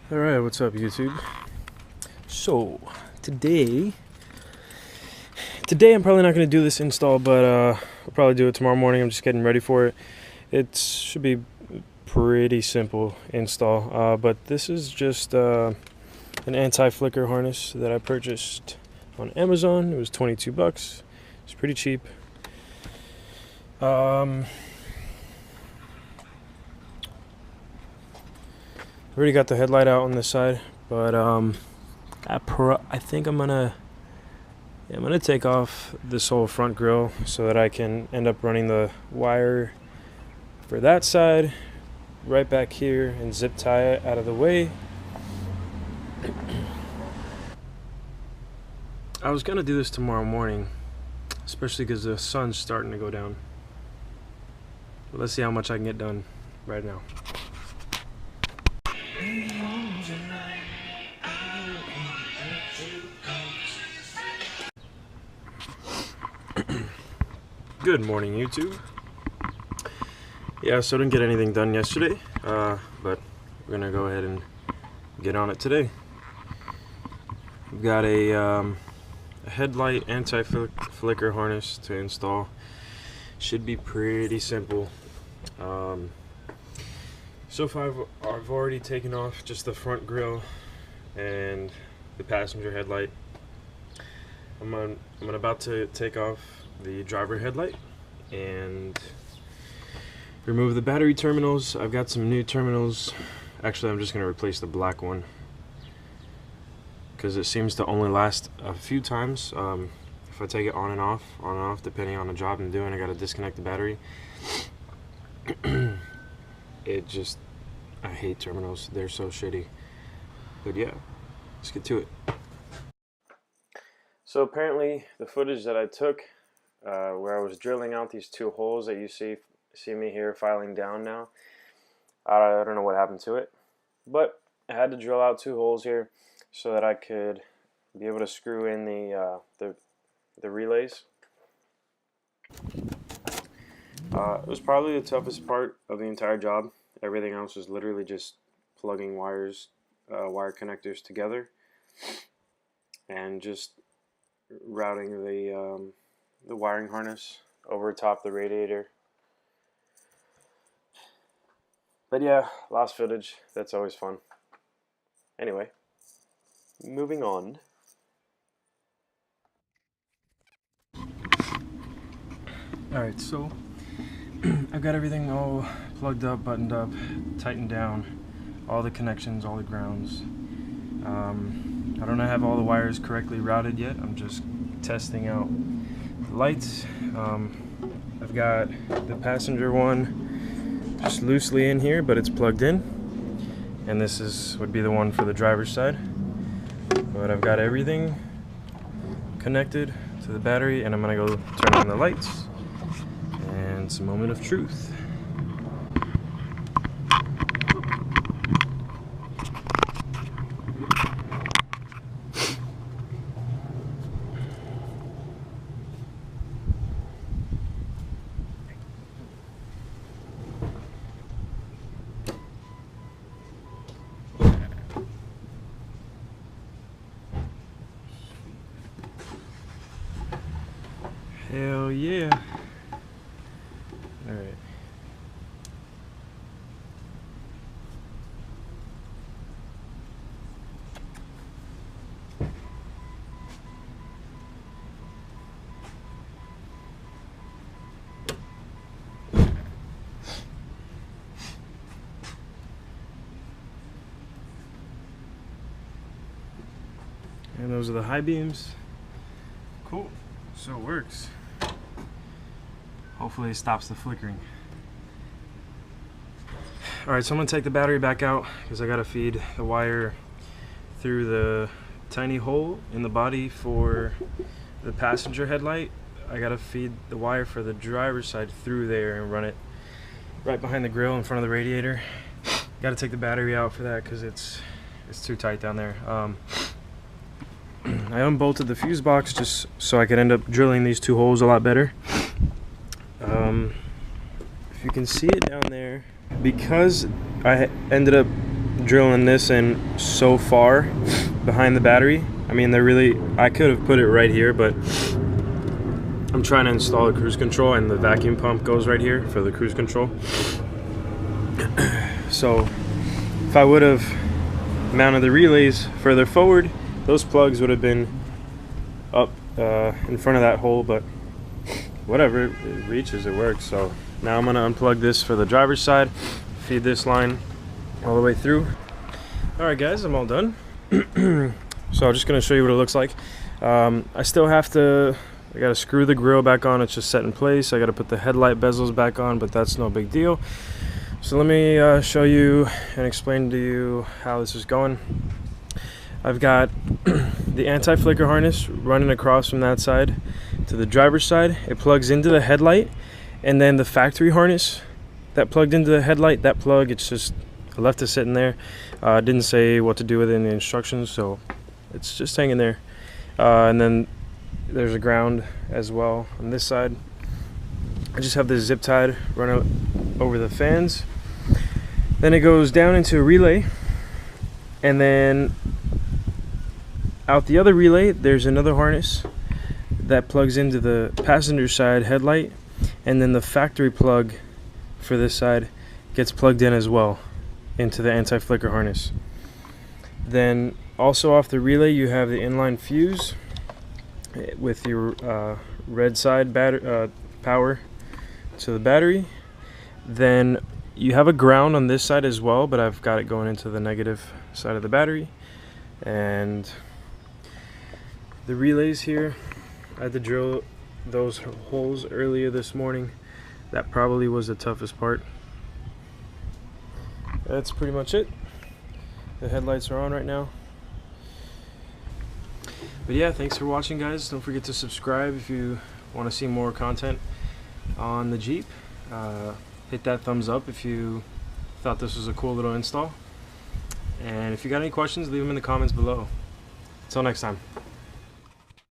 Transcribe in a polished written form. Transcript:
Alright, what's up YouTube? So, today I'm probably not going to do this install, but I'll probably do it tomorrow morning. I'm just getting ready for it. It should be pretty simple install, but this is just an anti-flicker harness that I purchased on Amazon. It was 22 bucks. It's pretty cheap. Already got the headlight out on this side, but I think I'm gonna take off this whole front grille so that I can end up running the wire for that side right back here and zip tie it out of the way. I was gonna do this tomorrow morning, especially because the sun's starting to go down. But let's see how much I can get done right now. Good morning, YouTube. Yeah, so I didn't get anything done yesterday, but we're gonna go ahead and get on it today. We've got a headlight anti-flicker harness to install. Should be pretty simple. So far I've already taken off just the front grille and the passenger headlight. I'm about to take off the driver headlight and remove the battery terminals. I've got some new terminals. Actually, I'm just going to replace the black one because it seems to only last a few times. If I take it on and off, depending on the job I'm doing, I got to disconnect the battery. I hate terminals. They're so shitty. But yeah, let's get to it. So apparently the footage that I took where I was drilling out these two holes that you see me here filing down now, I don't know what happened to it, but I had to drill out two holes here so that I could be able to screw in the relays. It was probably the toughest part of the entire job. Everything else was literally just plugging wire connectors together and just routing the wiring harness over top the radiator. But yeah, lost footage. That's always fun. Anyway, moving on. Alright, so I've got everything all plugged up, buttoned up, tightened down, all the connections, all the grounds. I don't have all the wires correctly routed yet. I'm just testing out the lights. I've got the passenger one just loosely in here, but it's plugged in, and this would be the one for the driver's side. But I've got everything connected to the battery, and I'm gonna go turn on the lights. And it's a moment of truth. Hell yeah. Alright. And those are the high beams. Cool. So it works. Hopefully it stops the flickering. Alright, so I'm going to take the battery back out because I got to feed the wire through the tiny hole in the body for the passenger headlight. I got to feed the wire for the driver's side through there and run it right behind the grill in front of the radiator. Got to take the battery out for that because it's too tight down there. I unbolted the fuse box just so I could end up drilling these two holes a lot better. If you can see it down there, because I ended up drilling this in so far behind the battery. I mean, I could have put it right here, but I'm trying to install the cruise control, and the vacuum pump goes right here for the cruise control. So if I would have mounted the relays further forward, those plugs would have been up in front of that hole, but whatever, it reaches, it works. So now I'm gonna unplug this for the driver's side, feed this line all the way through. All right guys, I'm all done. So I'm just gonna show you what it looks like. I still have to, I gotta screw the grill back on. It's just set in place. I gotta put the headlight bezels back on, but that's no big deal. So let me show you and explain to you how this is going. I've got the anti-flicker harness running across from that side to the driver's side. It plugs into the headlight, and then the factory harness that plugged into the headlight, that plug, it's just, I left it sitting there. Didn't say what to do with it in the instructions, so it's just hanging there. And then there's a ground as well on this side. I just have this zip tied run over the fans. Then it goes down into a relay, and then out the other relay there's another harness that plugs into the passenger side headlight, and then the factory plug for this side gets plugged in as well into the anti-flicker harness. Then also off the relay you have the inline fuse with your red side power to the battery. Then you have a ground on this side as well, but I've got it going into the negative side of the battery. And the relays here, I had to drill those holes earlier this morning. That probably was the toughest part. That's pretty much it. The headlights are on right now. But yeah, thanks for watching guys. Don't forget to subscribe if you want to see more content on the Jeep. Hit that thumbs up if you thought this was a cool little install. And if you got any questions, leave them in the comments below. Until next time.